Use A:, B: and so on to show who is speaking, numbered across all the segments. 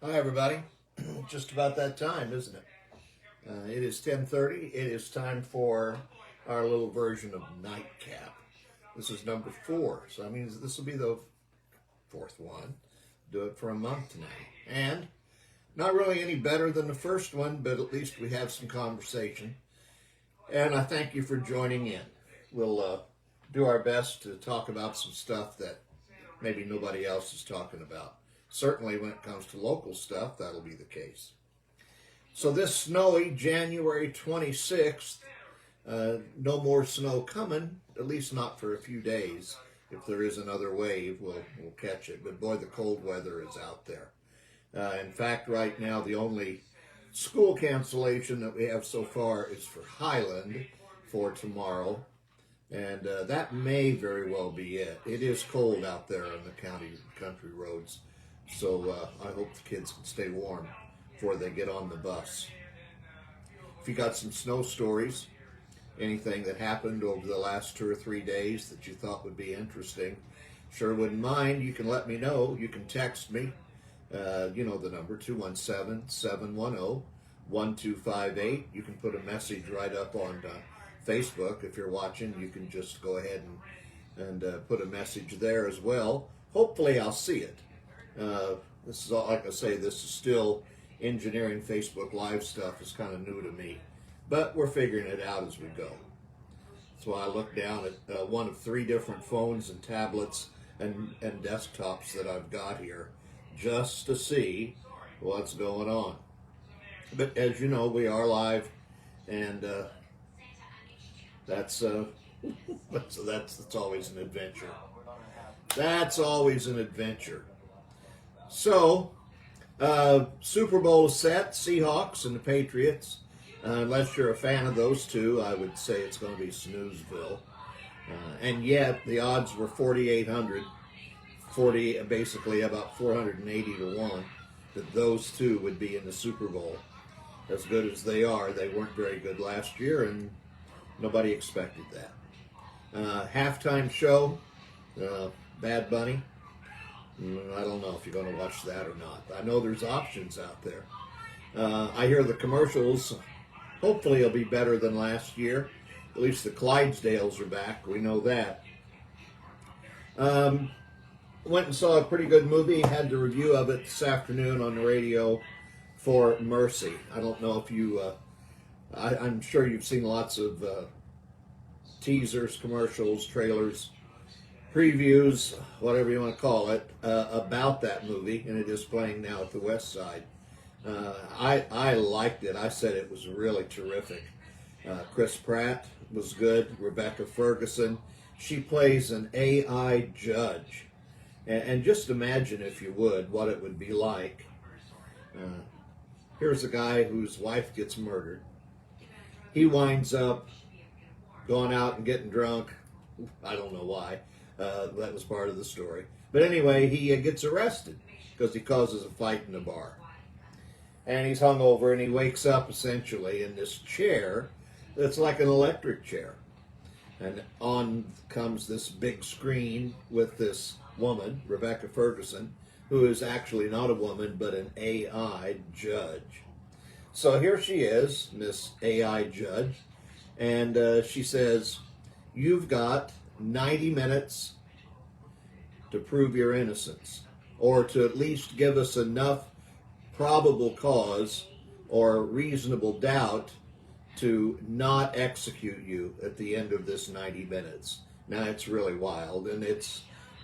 A: Hi, everybody. Just about that time, isn't it? It is 10:30. It is time for our little version of Nightcap. This is number 4, so that means this will be the fourth one. Do it for a month now. And not really any better than the first one, but at least we have some conversation. And I thank you for joining in. We'll do our best to talk about some stuff that maybe nobody else is talking about. Certainly when it comes to local stuff, that'll be the case. So this snowy January 26th, no more snow coming, at least not for a few days. If there is another wave, we'll catch it. But boy, the cold weather is out there. In fact, right now, the only school cancellation that we have so far is for Highland for tomorrow. And that may very well be it. It is cold out there on the country roads. So I hope the kids can stay warm before they get on the bus. If you got some snow stories, anything that happened over the last 2 or 3 days that you thought would be interesting, sure wouldn't mind. You can let me know. You can text me. You know the number, 217-710-1258. You can put a message right up on Facebook. If you're watching, you can just go ahead and put a message there as well. Hopefully I'll see it. This is all, like I say, this is still engineering. Facebook Live stuff is kind of new to me, but we're figuring it out as we go. So I look down at one of 3 different phones and tablets and desktops that I've got here just to see what's going on. But as you know, we are live, and that's always an adventure. That's always an adventure. So, Super Bowl set, Seahawks and the Patriots. Unless you're a fan of those two, I would say it's going to be Snoozeville. And yet, the odds were 4,800, basically about 480 to 1, that those two would be in the Super Bowl. As good as they are, they weren't very good last year, and nobody expected that. Halftime show, Bad Bunny. I don't know if you're going to watch that or not. I know there's options out there. I hear the commercials, hopefully it'll be better than last year. At least the Clydesdales are back. We know that. Went and saw a pretty good movie. Had the review of it this afternoon on the radio for Mercy. I don't know if you... I'm sure you've seen lots of teasers, commercials, trailers, previews, whatever you want to call it, about that movie, and it is playing now at the West Side. I liked it. I said it was really terrific. Chris Pratt was good. Rebecca Ferguson, she plays an AI judge. And just imagine, if you would, what it would be like. Here's a guy whose wife gets murdered. He winds up going out and getting drunk. I don't know why. That was part of the story. But anyway, he gets arrested because he causes a fight in a bar. And he's hungover, and he wakes up essentially in this chair that's like an electric chair. And on comes this big screen with this woman, Rebecca Ferguson, who is actually not a woman, but an AI judge. So here she is, Miss AI judge, and she says, "You've got 90 minutes to prove your innocence, or to at least give us enough probable cause or reasonable doubt to not execute you at the end of this 90 minutes. Now, it's really wild, and it's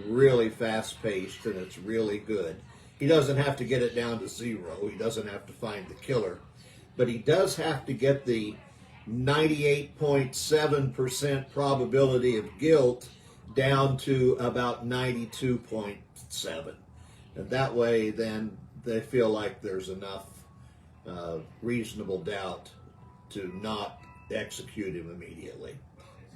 A: really fast-paced, and it's really good. He doesn't have to get it down to 0. He doesn't have to find the killer. But he does have to get the 98.7% probability of guilt down to about 92.7. And that way, then, they feel like there's enough reasonable doubt to not execute him immediately.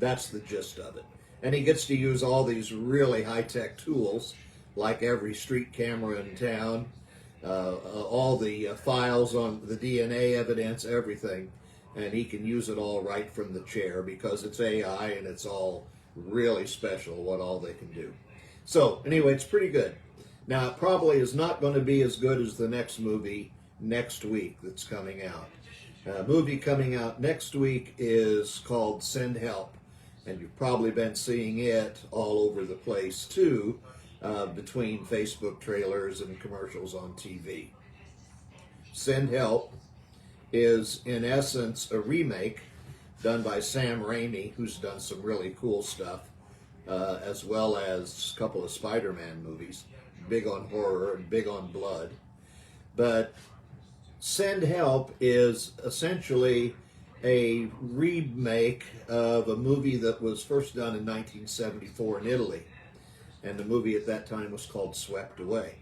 A: That's the gist of it. And he gets to use all these really high-tech tools, like every street camera in town, all the files on the DNA evidence, everything. And he can use it all right from the chair because it's AI and it's all really special what all they can do. So anyway, it's pretty good. Now, it probably is not going to be as good as the next movie next week that's coming out. Movie coming out next week is called Send Help, and you've probably been seeing it all over the place too, between Facebook trailers and commercials on TV. Send Help is in essence a remake done by Sam Raimi, who's done some really cool stuff, as well as a couple of Spider-Man movies, big on horror and big on blood. But Send Help is essentially a remake of a movie that was first done in 1974 in Italy. And the movie at that time was called Swept Away.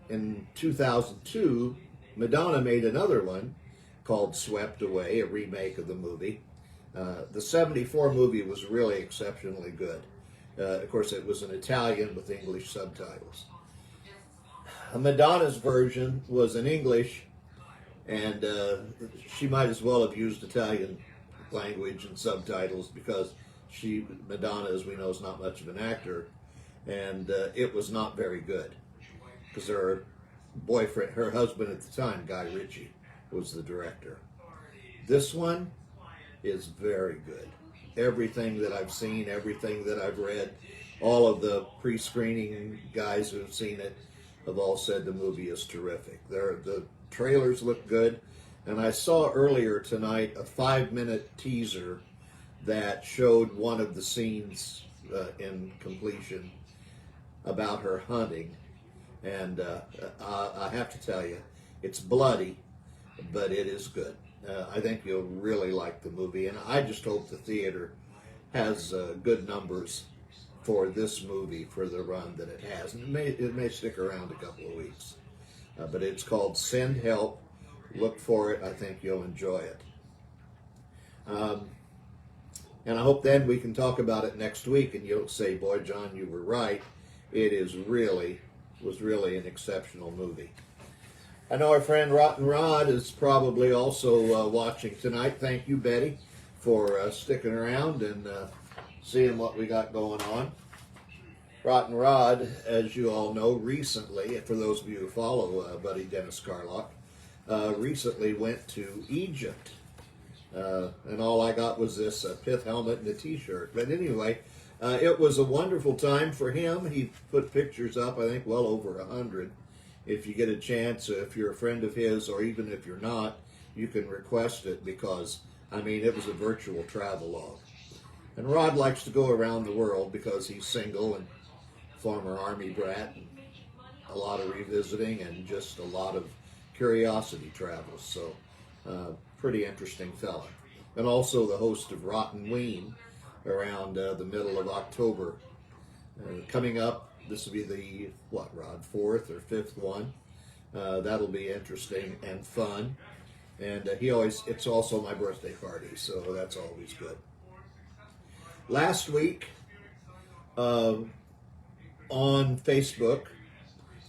A: In 2002, Madonna made another one called Swept Away, a remake of the movie. The 74 movie was really exceptionally good. Of course, it was in Italian with English subtitles. Madonna's version was in English, and she might as well have used Italian language and subtitles because Madonna, as we know, is not much of an actor, and it was not very good because her husband at the time, Guy Ritchie, was the director. This one is very good. Everything that I've seen, everything that I've read, all of the pre-screening guys who've seen it have all said the movie is terrific. The trailers look good, and I saw earlier tonight a 5-minute teaser that showed one of the scenes in completion about her hunting, and I have to tell you, it's bloody, but it is good. I think you'll really like the movie, and I just hope the theater has good numbers for this movie for the run that it has. And it may stick around a couple of weeks. But it's called Send Help. Look for it. I think you'll enjoy it. And I hope then we can talk about it next week, and you'll say, boy, John, you were right. It was really an exceptional movie. I know our friend Rotten Rod is probably also watching tonight. Thank you, Betty, for sticking around and seeing what we got going on. Rotten Rod, as you all know, recently, for those of you who follow Buddy Dennis Carlock, recently went to Egypt. And all I got was this pith helmet and a t-shirt. But anyway, it was a wonderful time for him. He put pictures up, I think, well over 100. If you get a chance, if you're a friend of his, or even if you're not, you can request it because, I mean, it was a virtual travel log. And Rod likes to go around the world because he's single and former Army brat, and a lot of revisiting and just a lot of curiosity travels. So, pretty interesting fella. And also the host of Rotten Ween around the middle of October. Coming up, this will be the, Rod, 4th or 5th one. That'll be interesting and fun. And it's also my birthday party, so that's always good. Last week, on Facebook,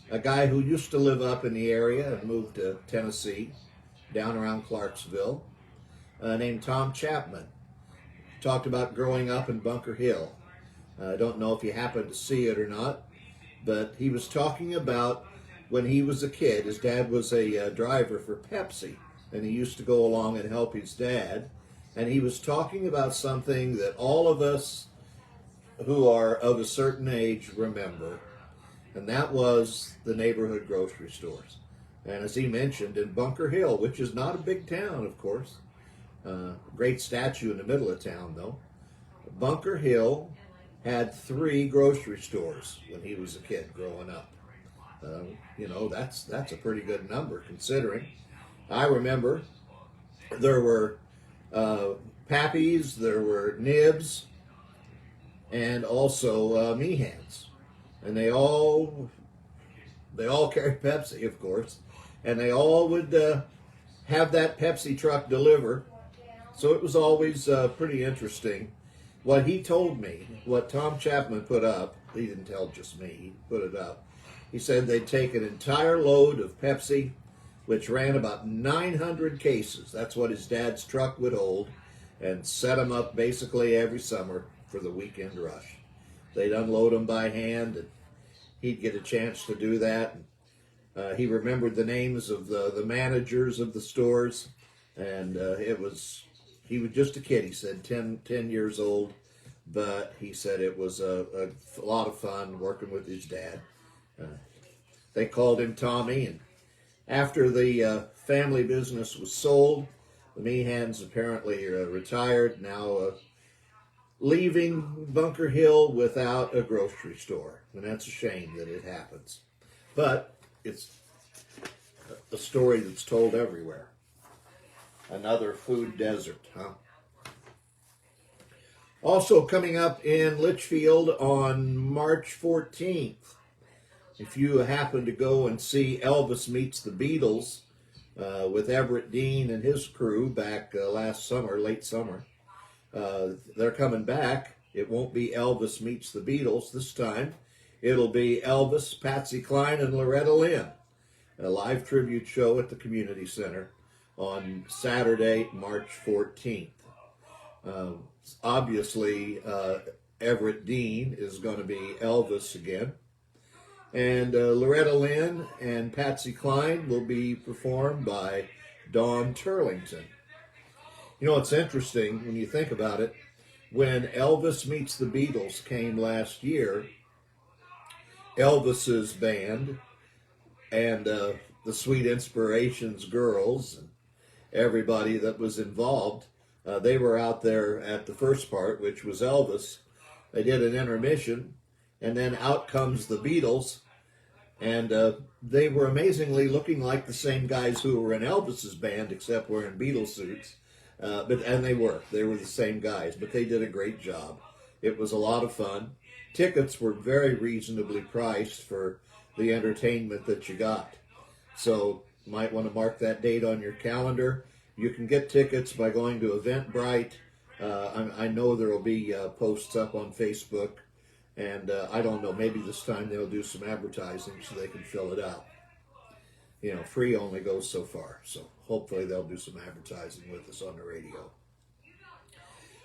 A: a guy who used to live up in the area and moved to Tennessee, down around Clarksville, named Tom Chapman, talked about growing up in Bunker Hill. I don't know if you happened to see it or not, but he was talking about when he was a kid. His dad was a driver for Pepsi, and he used to go along and help his dad. And he was talking about something that all of us who are of a certain age remember, and that was the neighborhood grocery stores. And as he mentioned, in Bunker Hill, which is not a big town, of course, great statue in the middle of town, though, Bunker Hill had 3 grocery stores when he was a kid growing up. That's a pretty good number considering. I remember there were Pappy's, there were Nibs, and also Meehan's, and they all carried Pepsi, of course, and they all would have that Pepsi truck deliver. So it was always pretty interesting. What he told me, what Tom Chapman put up, he didn't tell just me, he put it up. He said they'd take an entire load of Pepsi, which ran about 900 cases. That's what his dad's truck would hold, and set them up basically every summer for the weekend rush. They'd unload them by hand, and he'd get a chance to do that. He remembered the names of the managers of the stores, and he was just a kid. He said 10 years old, but he said it was a lot of fun working with his dad. They called him Tommy, and after the family business was sold, the Meehans apparently retired, now leaving Bunker Hill without a grocery store. And that's a shame that it happens. But it's a story that's told everywhere. Another food desert, huh? Also coming up in Litchfield on March 14th, if you happen to go and see Elvis Meets the Beatles with Everett Dean and his crew back last summer, late summer, they're coming back. It won't be Elvis Meets the Beatles this time. It'll be Elvis, Patsy Cline, and Loretta Lynn. A live tribute show at the Community Center on Saturday, March 14th. Obviously, Everett Dean is going to be Elvis again. And Loretta Lynn and Patsy Cline will be performed by Dawn Turlington. You know, it's interesting when you think about it. When Elvis Meets the Beatles came last year, Elvis's band and the Sweet Inspirations girls and everybody that was involved, they were out there at the first part, which was Elvis. They did an intermission, and then out comes the Beatles, and they were amazingly looking like the same guys who were in Elvis's band, except wearing Beatles suits. And they were the same guys, but they did a great job. It was a lot of fun. Tickets were very reasonably priced for the entertainment that you got. So you might want to mark that date on your calendar. You can get tickets by going to Eventbrite. I know there will be posts up on Facebook, and I don't know, maybe this time they'll do some advertising so they can fill it out. You know, free only goes so far, so hopefully they'll do some advertising with us on the radio.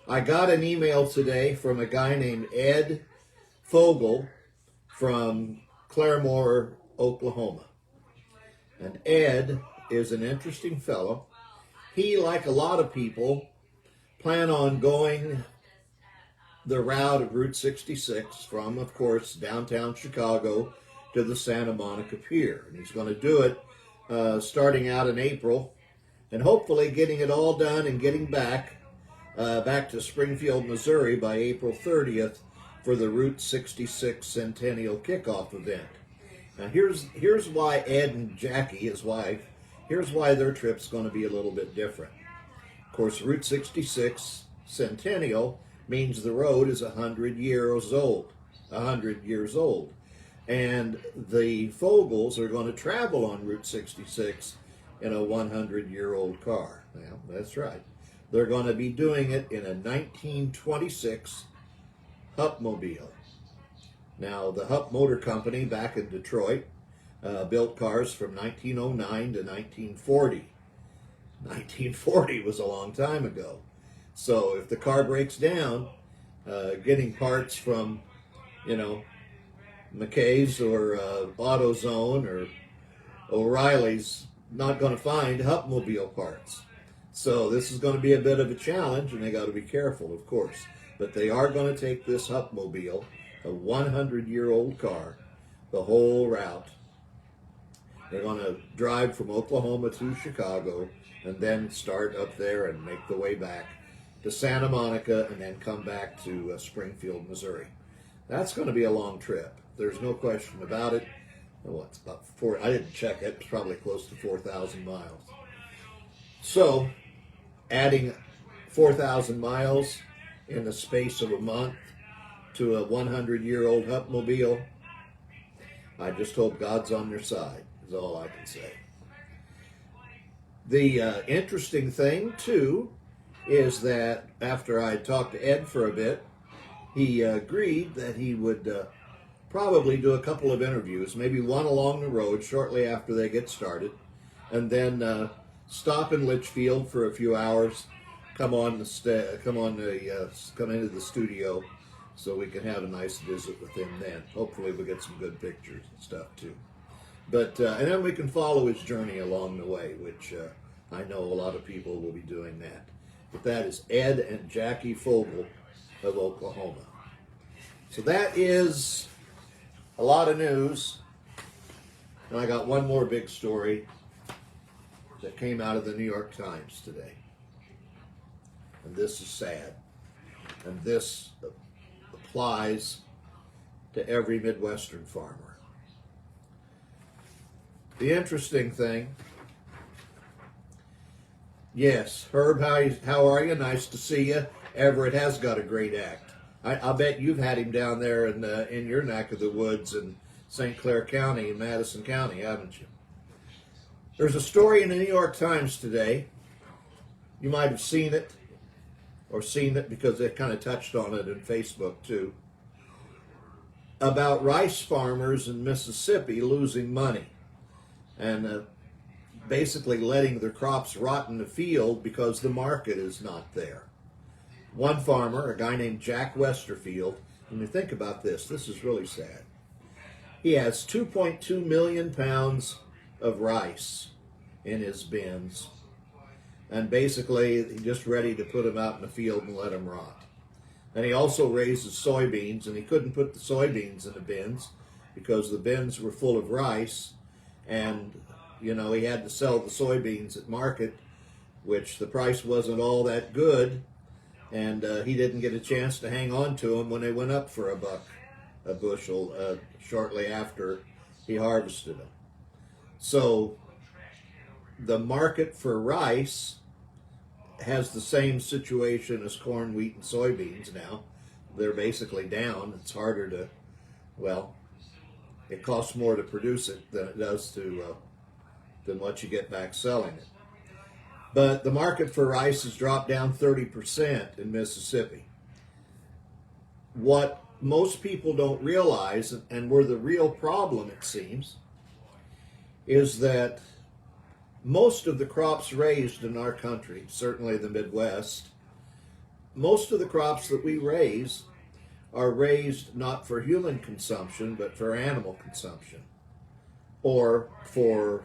A: I got an email today from a guy named Ed Fogel from Claremore, Oklahoma. And Ed is an interesting fellow. He, like a lot of people, plan on going the route of Route 66 from, of course, downtown Chicago to the Santa Monica Pier. And he's going to do it starting out in April, and hopefully getting it all done and getting back to Springfield, Missouri by April 30th for the Route 66 Centennial Kickoff event. Now here's why Ed and Jackie, his wife, here's why their trip's going to be a little bit different. Of course, Route 66 Centennial means the road is 100 years old. 100 years old. And the Fogels are going to travel on Route 66 in a 100-year-old car. Now, that's right. They're going to be doing it in a 1926 Hupmobile. Now, the Hupp Motor Company back in Detroit built cars from 1909 to 1940. 1940 was a long time ago. So if the car breaks down, getting parts from, McKay's or AutoZone or O'Reilly's not going to find Hupmobile parts. So this is going to be a bit of a challenge, and they got to be careful, of course. But they are going to take this Hupmobile, a 100-year-old car, the whole route. They're going to drive from Oklahoma to Chicago and then start up there and make the way back to Santa Monica and then come back to Springfield, Missouri. That's going to be a long trip. There's no question about it. Well, it's about I didn't check it. It's probably close to 4,000 miles. So, adding 4,000 miles in the space of a month to a 100-year-old Hupmobile, I just hope God's on their side, is all I can say. The interesting thing, too, is that after I talked to Ed for a bit, he agreed that he would probably do a couple of interviews, maybe one along the road shortly after they get started, and then stop in Litchfield for a few hours, come into the studio so we can have a nice visit with him then. Hopefully we'll get some good pictures and stuff too. But and then we can follow his journey along the way, which I know a lot of people will be doing that. But that is Ed and Jackie Fogel of Oklahoma. So that is a lot of news. And I got one more big story that came out of the New York Times today. And this is sad. And this applies to every Midwestern farmer. The interesting thing, yes, Herb, how are you? Nice to see you. Everett has got a great act. I bet you've had him down there in your neck of the woods in St. Clair County and Madison County, haven't you? There's a story in the New York Times today. You might have seen it, or seen it because they kind of touched on it in Facebook too, about rice farmers in Mississippi losing money and basically letting their crops rot in the field because the market is not there. One farmer, a guy named Jack Westerfield, when you think about this is really sad. He has 2.2 million pounds of rice in his bins, and basically he's just ready to put them out in the field and let them rot. And he also raises soybeans, and he couldn't put the soybeans in the bins because the bins were full of rice, and you know, he had to sell the soybeans at market, which the price wasn't all that good, and he didn't get a chance to hang on to them when they went up for $1 a bushel shortly after he harvested them. So the market for rice has the same situation as corn, wheat, and soybeans now. They're basically down. It's harder to, well, it costs more to produce it than it does to than what you get back selling it. But the market for rice has dropped down 30% in Mississippi. What most people don't realize, and where the real problem, it seems, is that most of the crops raised in our country, certainly the Midwest, most of the crops that we raise are raised not for human consumption, but for animal consumption, or for,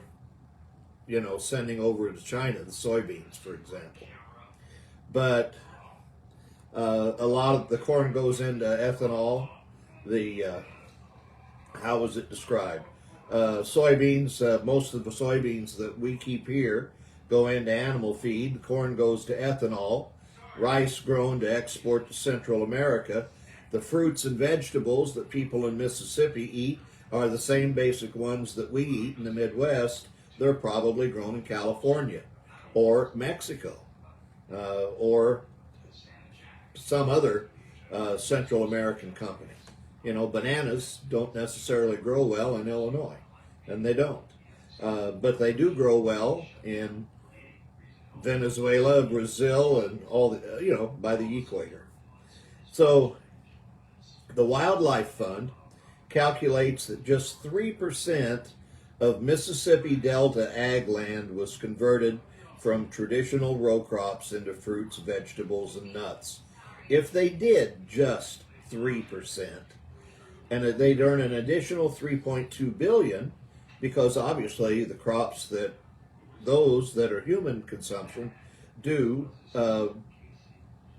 A: you know, sending over to China, the soybeans, for example. But a lot of the corn goes into ethanol. How was it described? Soybeans, most of the soybeans that we keep here go into animal feed. The corn goes to ethanol. Rice grown to export to Central America. The fruits and vegetables that people in Mississippi eat are the same basic ones that we eat in the Midwest. They're probably grown in California or Mexico or some other Central American company. You know, bananas don't necessarily grow well in Illinois, and they don't. But they do grow well in Venezuela, Brazil, and all the, you know, by the equator. So the Wildlife Fund calculates that just 3% of Mississippi Delta ag land was converted from traditional row crops into fruits, vegetables, and nuts. If they did just 3%, and they'd earn an additional $3.2 billion, because obviously the crops that those that are human consumption do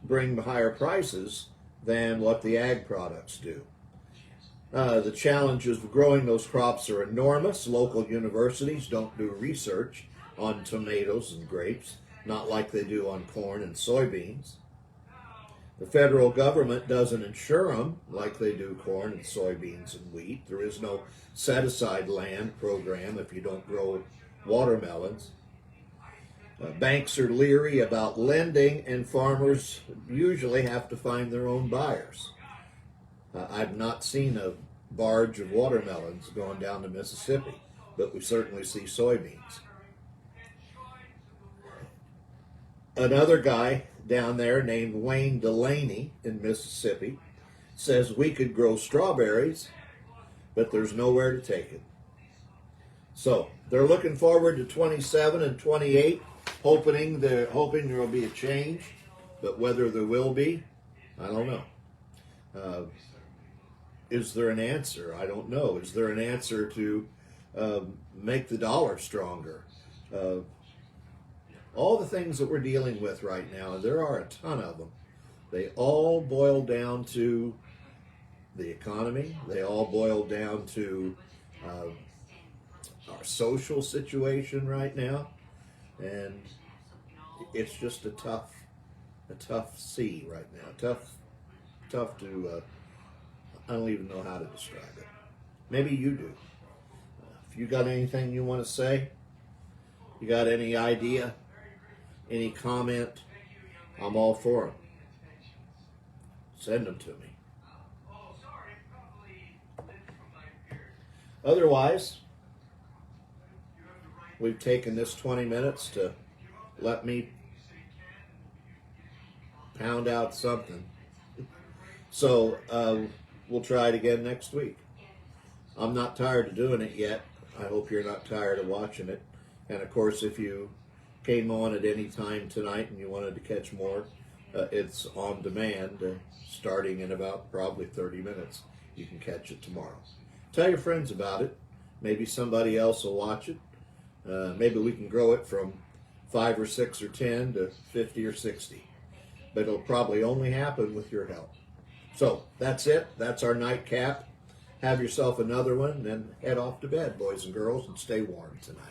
A: bring higher prices than what the ag products do. The challenges of growing those crops are enormous. Local universities don't do research on tomatoes and grapes, not like they do on corn and soybeans. The federal government doesn't insure them like they do corn and soybeans and wheat. There is no set-aside land program if you don't grow watermelons. Banks are leery about lending, and farmers usually have to find their own buyers. I've not seen a barge of watermelons going down to Mississippi, but we certainly see soybeans. Another guy down there named Wayne Delaney in Mississippi says we could grow strawberries, but there's nowhere to take it. So they're looking forward to 27 and 28, hoping there will be a change, but whether there will be, I don't know. Is there an answer? I don't know. Is there an answer to make the dollar stronger? All the things that we're dealing with right now, and there are a ton of them, they all boil down to the economy. They all boil down to our social situation right now, and it's just a tough sea right now. Tough to. I don't even know how to describe it. Maybe you do. If you got anything you want to say, you got any idea, any comment, I'm all for them. Send them to me. Otherwise, we've taken this 20 minutes to let me pound out something. So we'll try it again next week. I'm not tired of doing it yet. I hope you're not tired of watching it. And of course, if you came on at any time tonight and you wanted to catch more, it's on demand, starting in about probably 30 minutes. You can catch it tomorrow. Tell your friends about it. Maybe somebody else will watch it. Maybe we can grow it from 5 or 6 or 10 to 50 or 60. But it'll probably only happen with your help. So that's it. That's our nightcap. Have yourself another one, and then head off to bed, boys and girls, and stay warm tonight.